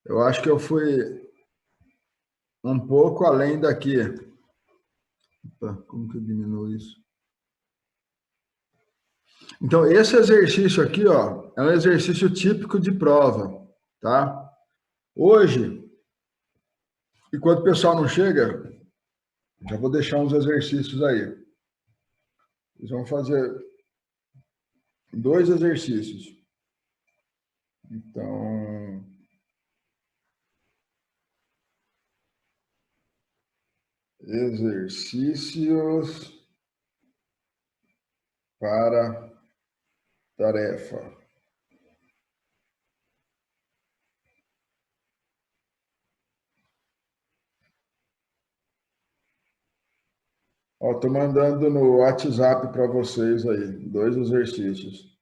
eu acho que eu fui um pouco além daqui. Opa, como que eu diminuo isso? Então, esse exercício aqui, ó, é um exercício típico de prova, tá? Hoje, enquanto o pessoal não chega, já vou deixar uns exercícios aí. Eles vão fazer 2 exercícios. Então, exercícios para tarefa. Ó, tô mandando no WhatsApp para vocês aí, 2 exercícios.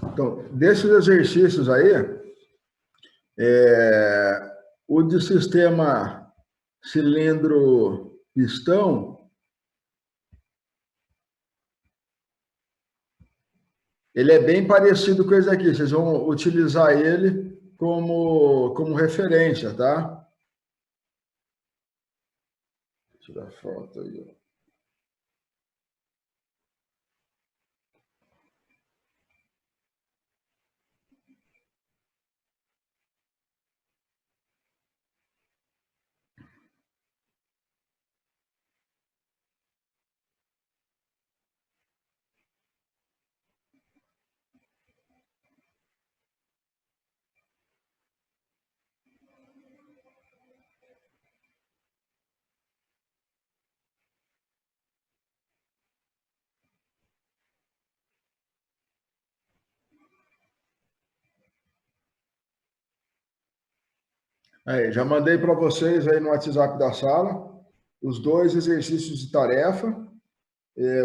Então, desses exercícios aí, o de sistema cilindro-pistão, ele é bem parecido com esse aqui. Vocês vão utilizar ele como referência, tá? Vou tirar a foto aí, ó. Aí, já mandei para vocês aí no WhatsApp da sala os 2 exercícios de tarefa.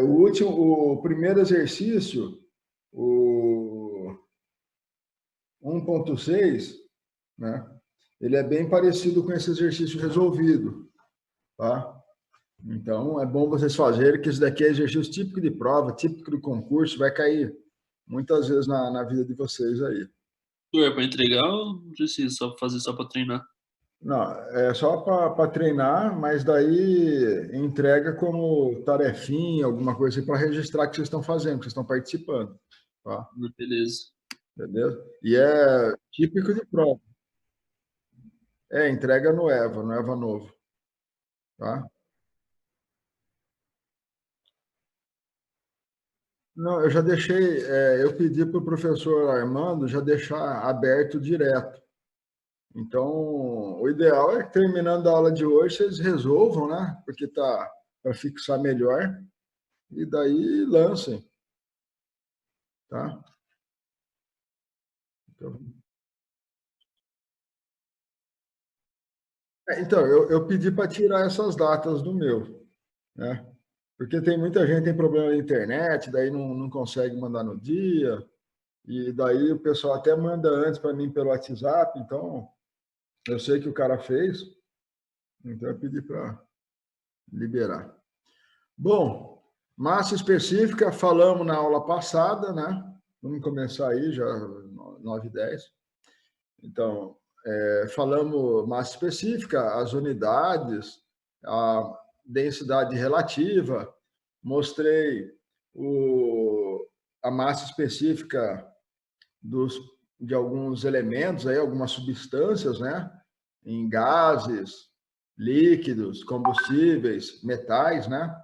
O primeiro exercício, o 1.6, né? Ele é bem parecido com esse exercício resolvido, tá? Então, é bom vocês fazerem, que esse daqui é exercício típico de prova, típico de concurso, vai cair muitas vezes na vida de vocês aí. É para entregar ou não precisa só fazer só para treinar? Não, é só para treinar, mas daí entrega como tarefinha, alguma coisa assim, para registrar que vocês estão fazendo, que vocês estão participando, tá? Beleza. Entendeu? E é típico de prova. É, entrega no Eva novo, tá? Não, eu já deixei, eu pedi para o professor Armando já deixar aberto direto. Então, o ideal é que terminando a aula de hoje, vocês resolvam, né? Porque tá para fixar melhor, e daí lancem, tá? Então, eu pedi para tirar essas datas do meu, né? Porque tem muita gente que tem problema na internet, daí não consegue mandar no dia, e daí o pessoal até manda antes para mim pelo WhatsApp, então eu sei que o cara fez, então eu pedi para liberar. Bom, massa específica, falamos na aula passada, né? Vamos começar aí, já 9h10. Então, falamos massa específica, as unidades, a densidade relativa, mostrei a massa específica de alguns elementos, aí, algumas substâncias, né? Em gases, líquidos, combustíveis, metais, né?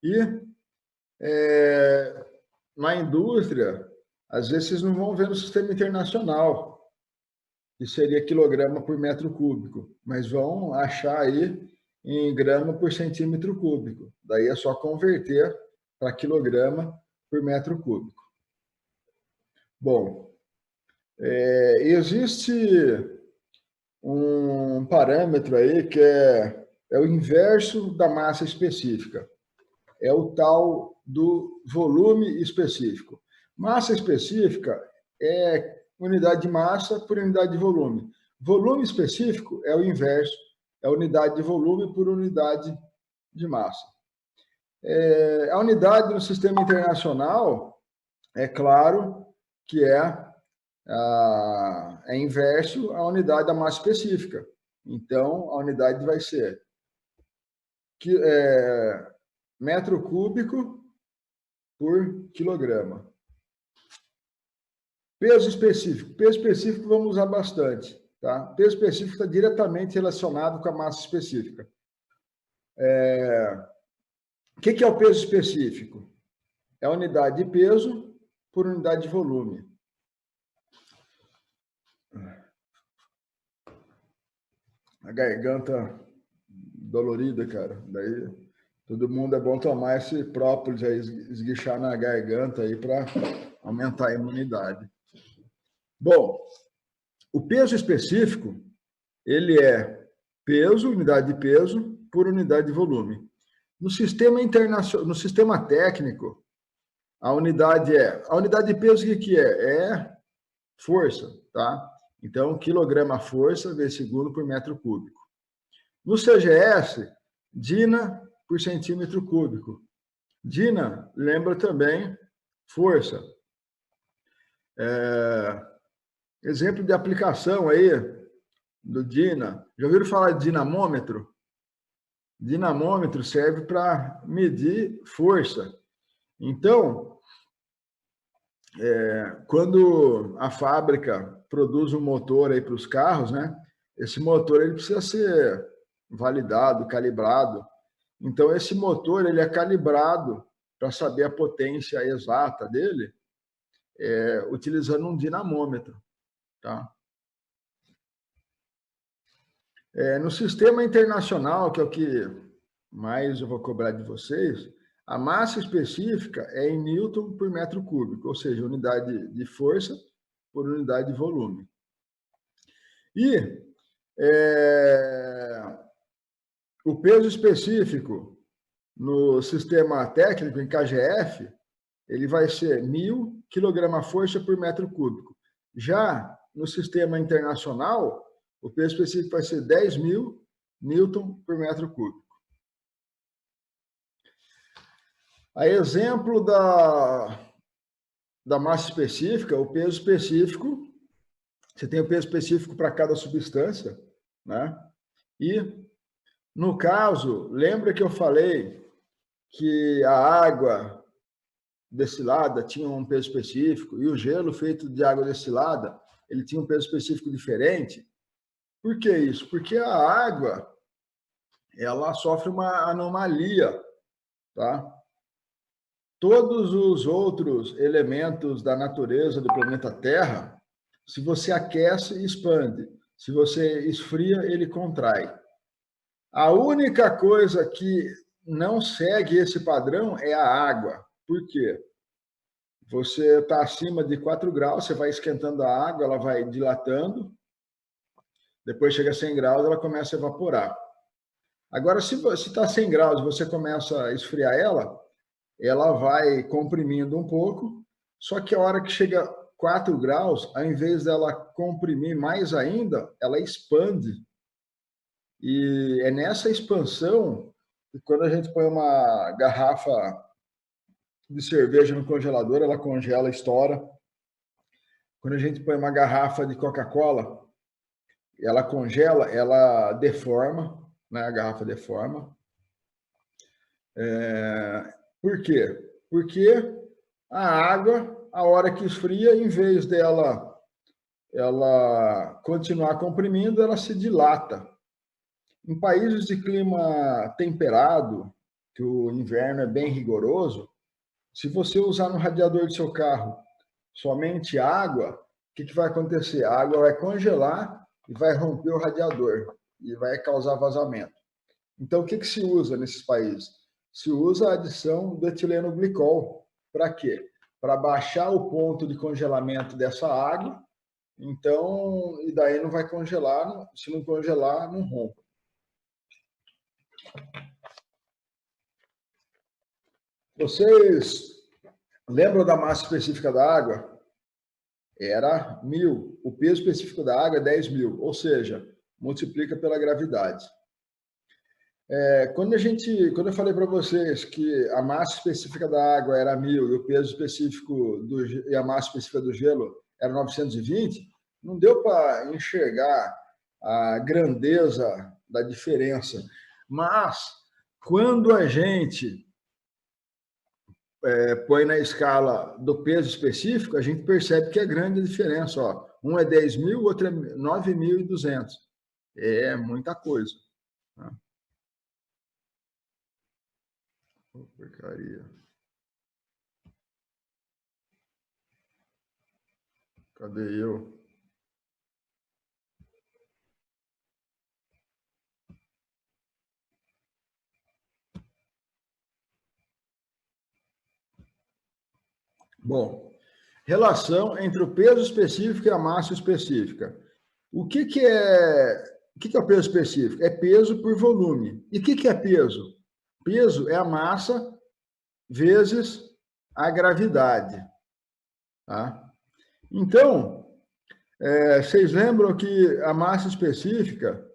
E na indústria, às vezes vocês não vão ver no sistema internacional, que seria quilograma por metro cúbico, mas vão achar aí em grama por centímetro cúbico. Daí é só converter para quilograma por metro cúbico. Bom, existe um parâmetro aí que é o inverso da massa específica. É o tal do volume específico. Massa específica é unidade de massa por unidade de volume. Volume específico é o inverso é a unidade de volume por unidade de massa. A unidade no sistema internacional, é claro que é inverso à unidade da massa específica. Então, a unidade vai ser metro cúbico por quilograma. Peso específico. Peso específico vamos usar bastante. Tá? Peso específico está diretamente relacionado com a massa específica. O que é o peso específico? É a unidade de peso por unidade de volume. A garganta dolorida, cara. Daí todo mundo é bom tomar esse própolis aí, esguichar na garganta aí para aumentar a imunidade. Bom, o peso específico, ele é peso, unidade de peso, por unidade de volume. No sistema internacional, no sistema técnico, a unidade de peso, o que é? É força, tá? Então, quilograma força vezes segundo por metro cúbico. No CGS, Dina por centímetro cúbico. Dina lembra também força. Exemplo de aplicação aí do Dina. Já ouviram falar de dinamômetro? Dinamômetro serve para medir força. Então, quando a fábrica produz um motor aí para os carros, né? Esse motor ele precisa ser validado, calibrado. Então, esse motor ele é calibrado para saber a potência exata dele, utilizando um dinamômetro. Tá? No sistema internacional, que é o que mais eu vou cobrar de vocês, a massa específica é em newton por metro cúbico, ou seja, unidade de força por unidade de volume. E o peso específico no sistema técnico, em KGF, ele vai ser 1.000 kg-força por metro cúbico. Já no sistema internacional, o peso específico vai ser 10.000 newton por metro cúbico. A exemplo da massa específica, o peso específico, você tem o peso específico para cada substância, né? E, no caso, lembra que eu falei que a água destilada tinha um peso específico e o gelo feito de água destilada, ele tinha um peso específico diferente? Por que isso? Porque a água, ela sofre uma anomalia, tá? Todos os outros elementos da natureza do planeta Terra, se você aquece, expande. Se você esfria, ele contrai. A única coisa que não segue esse padrão é a água. Por quê? Você está acima de 4 graus, você vai esquentando a água, ela vai dilatando, depois chega a 100 graus, ela começa a evaporar. Agora, se está a 100 graus e você começa a esfriar ela vai comprimindo um pouco, só que a hora que chega a 4 graus, ao invés dela comprimir mais ainda, ela expande. E é nessa expansão que quando a gente põe uma garrafa de cerveja no congelador, ela congela, estoura. Quando a gente põe uma garrafa de Coca-Cola, ela congela, ela deforma, né? A garrafa deforma. Por quê? Porque a água, a hora que esfria, em vez dela continuar comprimindo, ela se dilata. Em países de clima temperado, que o inverno é bem rigoroso, se você usar no radiador do seu carro somente água, o que vai acontecer? A água vai congelar e vai romper o radiador e vai causar vazamento. Então, o que se usa nesses países? Se usa a adição do etileno glicol. Para quê? Para baixar o ponto de congelamento dessa água. Então, e daí não vai congelar, se não congelar, não rompe. Vocês lembram da massa específica da água? Era 1.000. O peso específico da água é 10.000, ou seja, multiplica pela gravidade. Quando eu falei para vocês que a massa específica da água era 1000 e o peso específico e a massa específica do gelo era 920, não deu para enxergar a grandeza da diferença. Mas, quando a gente põe na escala do peso específico, a gente percebe que é grande a diferença. Ó. Um é 10.000, o outro é 9.200. É muita coisa. Tá? Oh, porcaria. Cadê eu? Bom, relação entre o peso específico e a massa específica. O que é o peso específico? É peso por volume. E o que é peso? Peso é a massa vezes a gravidade. Tá? Então, vocês lembram que a massa específica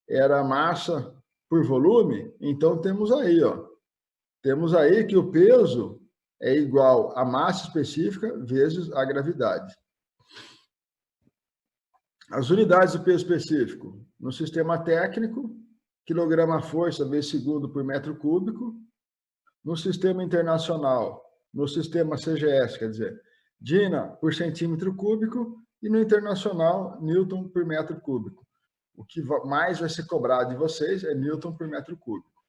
era a massa por volume? Então, temos aí que o peso é igual a massa específica vezes a gravidade. As unidades do peso específico. No sistema técnico, quilograma-força vezes segundo por metro cúbico. No sistema internacional, no sistema CGS, quer dizer, Dina por centímetro cúbico, e no internacional, Newton por metro cúbico. O que mais vai ser cobrado de vocês é Newton por metro cúbico.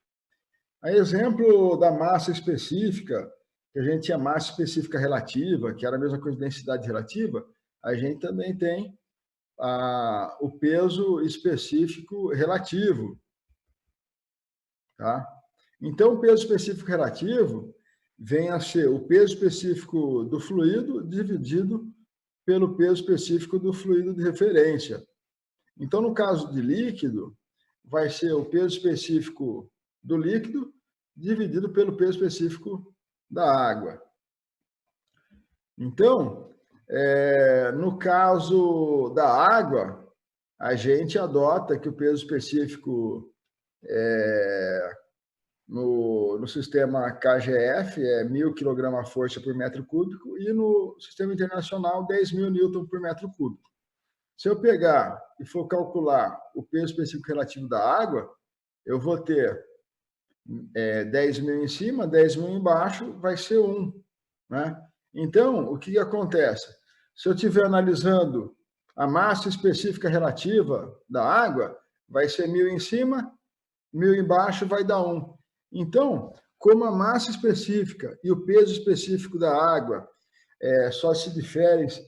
A exemplo da massa específica, que a gente tinha massa específica relativa, que era a mesma coisa que densidade relativa, a gente também tem o peso específico relativo. Tá? Então, o peso específico relativo vem a ser o peso específico do fluido dividido pelo peso específico do fluido de referência. Então, no caso de líquido, vai ser o peso específico do líquido dividido pelo peso específico da água. Então, no caso da água, a gente adota que o peso específico no sistema KGF é 1.000 kg/força por metro cúbico e no sistema internacional 10.000 Newton por metro cúbico. Se eu pegar e for calcular o peso específico relativo da água, eu vou ter 10.000 em cima, 10.000 embaixo, vai ser 1. Né? Então, o que acontece? Se eu estiver analisando a massa específica relativa da água, vai ser 1.000 em cima, 1.000 embaixo, vai dar 1. Então, como a massa específica e o peso específico da água só se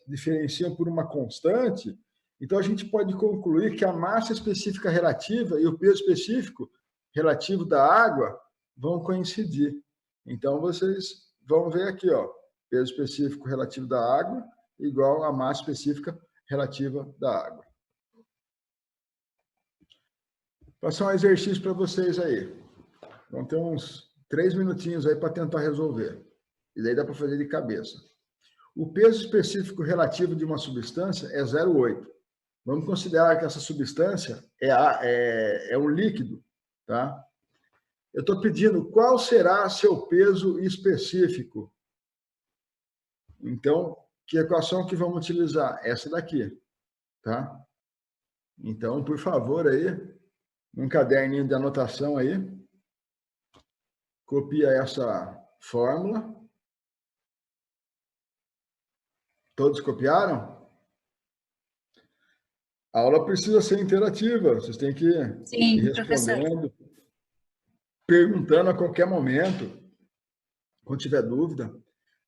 diferenciam por uma constante, então a gente pode concluir que a massa específica relativa e o peso específico relativo da água vão coincidir. Então, vocês vão ver aqui, ó, peso específico relativo da água igual a massa específica relativa da água. Vou passar um exercício para vocês aí. Vão ter uns 3 minutinhos aí para tentar resolver. E daí dá para fazer de cabeça. O peso específico relativo de uma substância é 0,8. Vamos considerar que essa substância é um líquido, tá? Eu estou pedindo qual será seu peso específico. Então, que equação que vamos utilizar? Essa daqui, tá? Então, por favor, aí, um caderninho de anotação aí, copia essa fórmula. Todos copiaram? A aula precisa ser interativa, vocês têm que ir respondendo, perguntando a qualquer momento, quando tiver dúvida.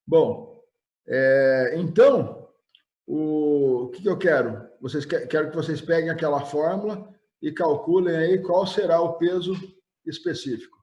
Bom, então, o que eu quero? Quero que vocês peguem aquela fórmula e calculem aí qual será o peso específico.